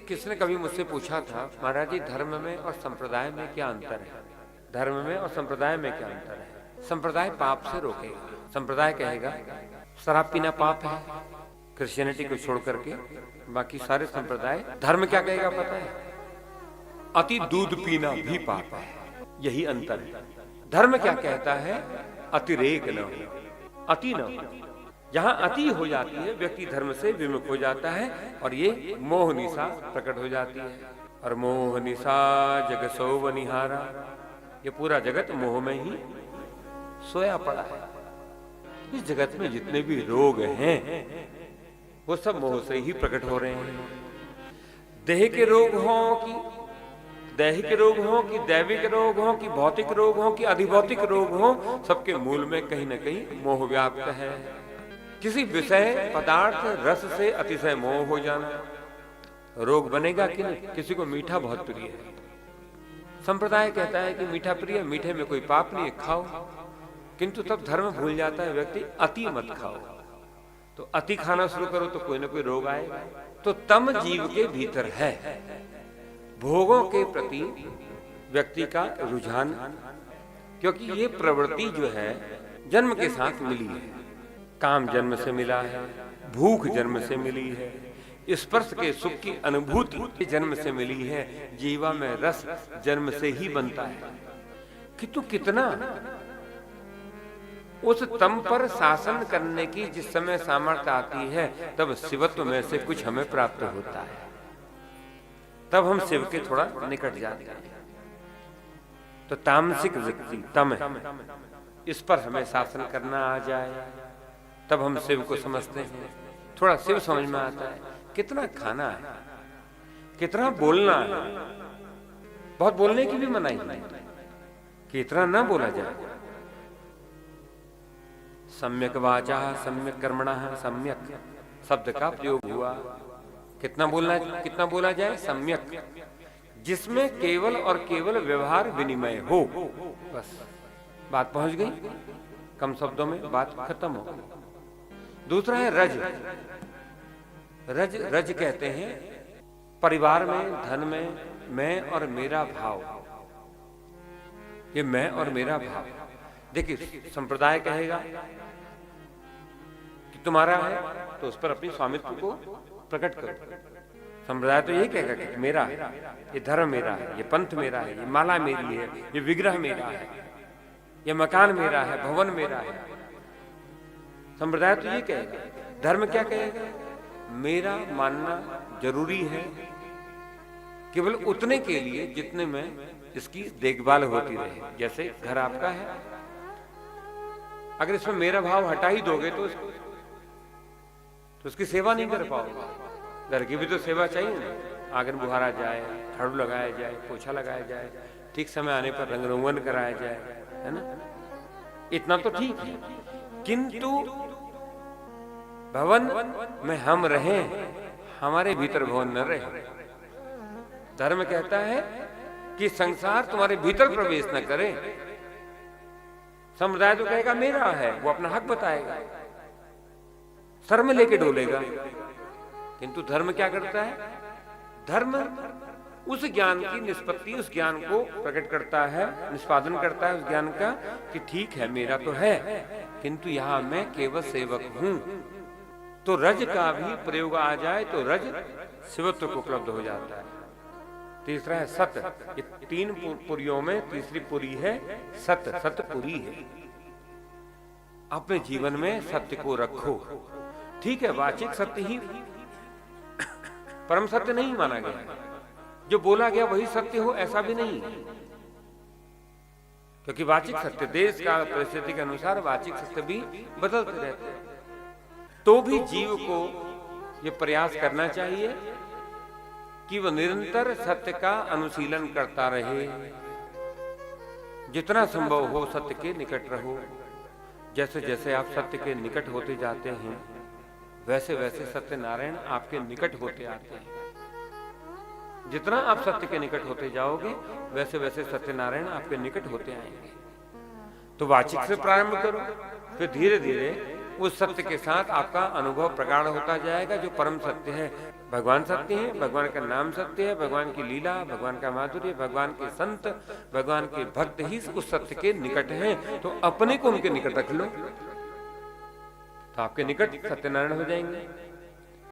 किसी ने कभी मुझसे पूछा था, महाराज जी धर्म में और संप्रदाय में क्या अंतर है? धर्म में और संप्रदाय में क्या अंतर है? संप्रदाय पाप से रोकेगा। संप्रदाय कहेगा शराब पीना पाप है, क्रिश्चियनिटी को छोड़ करके बाकी सारे संप्रदाय। धर्म क्या कहेगा पता है? अति दूध पीना भी पाप है। यही अंतर है। धर्म क्या कहता है? अतिरेक न हो, अति न हो। जहां अति हो जाती है व्यक्ति धर्म से विमुख हो जाता है और ये मोह निशा प्रकट हो जाती है। और मोह निशा जग सोव निहारा, ये पूरा जगत मोह में ही सोया पड़ा है। इस जगत में जितने भी रोग हैं वो सब मोह से ही प्रकट हो रहे हैं। देह के रोग हों कि दैहिक रोग हो कि दैविक रोग हो कि भौतिक रोग हो कि अधिभौतिक रोग हो, सबके मूल में कहीं न कहीं मोह व्याप्त है। किसी विषय पदार्थ रस से अतिशय मोह हो जाना रोग बनेगा कि नहीं? किसी को मीठा बहुत प्रिय है, संप्रदाय कहता है कि मीठा प्रिय, मीठे में कोई पाप नहीं है, खाओ। किंतु तब धर्म भूल जाता है व्यक्ति, अति मत खाओ। तो अति खाना शुरू करो तो कोई ना कोई रोग आएगा। तो तम जीव के भीतर है, भोगों के प्रति व्यक्ति का रुझान, क्योंकि ये प्रवृत्ति जो है जन्म के साथ मिली है। काम जन्म से मिला है, भूख जन्म से मिली है, स्पर्श के सुख की अनुभूति जन्म से मिली है, जीवा में रस जन्म से ही बनता है। किंतु कितना उस तम पर शासन करने की जिस समय सामर्थ्य आती है तब शिवत्व में से कुछ हमें प्राप्त होता है, तब हम शिव के थोड़ा निकट जाते हैं। तो तामसिक वृत्ति तम है, इस पर हमें शासन करना आ जाए तब हम शिव को समझते हैं, थोड़ा शिव समझ में आता है। कितना खाना है, कितना बोलना है, बहुत बोलने की भी मनाही है कि इतना ना बोला जाए। सम्यक वाचा सम्यक कर्मणः सम्यक शब्द का प्रयोग हुआ। कितना बोला जाए? सम्यक, जिसमें केवल और केवल व्यवहार विनिमय हो, बस बात पहुंच गई, कम शब्दों में बात खत्म हो गई। दूसरा है रज। रज कहते हैं परिवार में, धन में मैं और मेरा भाव। ये मैं और मेरा भाव, देखिए संप्रदाय कहेगा कि तुम्हारा है तो उस पर अपनी स्वामित्व को प्रकट करो। संप्रदाय तो यही कहेगा कि मेरा है, ये धर्म मेरा है, ये पंथ मेरा है, ये माला मेरी है, ये विग्रह मेरा है, ये मकान मेरा है, भवन मेरा है। संप्रदाय तो ये कहेगा। धर्म क्या कहेगा? मेरा मानना जरूरी है केवल उतने के लिए जितने में इसकी देखभाल होती रहे। जैसे घर आपका है, अगर इसमें मेरा भाव हटा ही दोगे तो उसकी सेवा नहीं कर पाओगे। घर की भी तो सेवा चाहिए ना, आंगन बुहारा जाए, झाड़ू लगाया जाए, पोछा लगाया जाए, ठीक समय आने पर रंग रोगन कराया जाए, है ना? इतना तो ठीक है, किंतु भवन में हम रहें, हमारे भीतर भवन न रहे। धर्म कहता है कि संसार तुम्हारे भीतर प्रवेश न करे। समुदाय तो कहेगा मेरा है, वो अपना हक बताएगा, सर में लेके डोलेगा। किंतु धर्म क्या करता है? धर्म उस ज्ञान की निष्पत्ति, उस ज्ञान को प्रकट करता है, निष्पादन करता है उस ज्ञान का कि ठीक है मेरा तो है, किंतु यहां मैं केवल सेवक हूं। तो रज का भी प्रयोग आ जाए तो रज शिवत्व को उपलब्ध हो जाता है। तीसरा है सत। ये तीन पुरियों में तीसरी पुरी है सत। सतपुरी है। अपने जीवन में सत्य को रखो। ठीक है, वाचिक सत्य ही परम सत्य नहीं माना गया, जो बोला गया वही सत्य हो ऐसा भी नहीं, क्योंकि वाचिक सत्य देश काल परिस्थिति के अनुसार वाचिक सत्य भी बदलते रहते हैं। तो भी जीव को ये प्रयास करना चाहिए कि वह निरंतर सत्य का अनुशीलन करता रहे, जितना संभव हो सत्य के निकट रहो। जैसे जैसे आप सत्य के निकट होते जाते हैं वैसे वैसे सत्यनारायण आपके निकट होते आते हैं। जितना आप सत्य के निकट होते जाओगे वैसे वैसे सत्यनारायण आपके निकट होते आएंगे। तो वाचिक से प्रारंभ करो, फिर धीरे धीरे उस सत्य के साथ आपका अनुभव प्रगाढ़ होता जाएगा जो परम सत्य है। भगवान सत्य है, भगवान का नाम सत्य है, भगवान की लीला, भगवान का माधुर्य, भगवान के संत, भगवान के भक्त ही उस सत्य के निकट हैं। तो अपने को उनके निकट रख लो तो आपके निकट सत्यनारायण हो जाएंगे।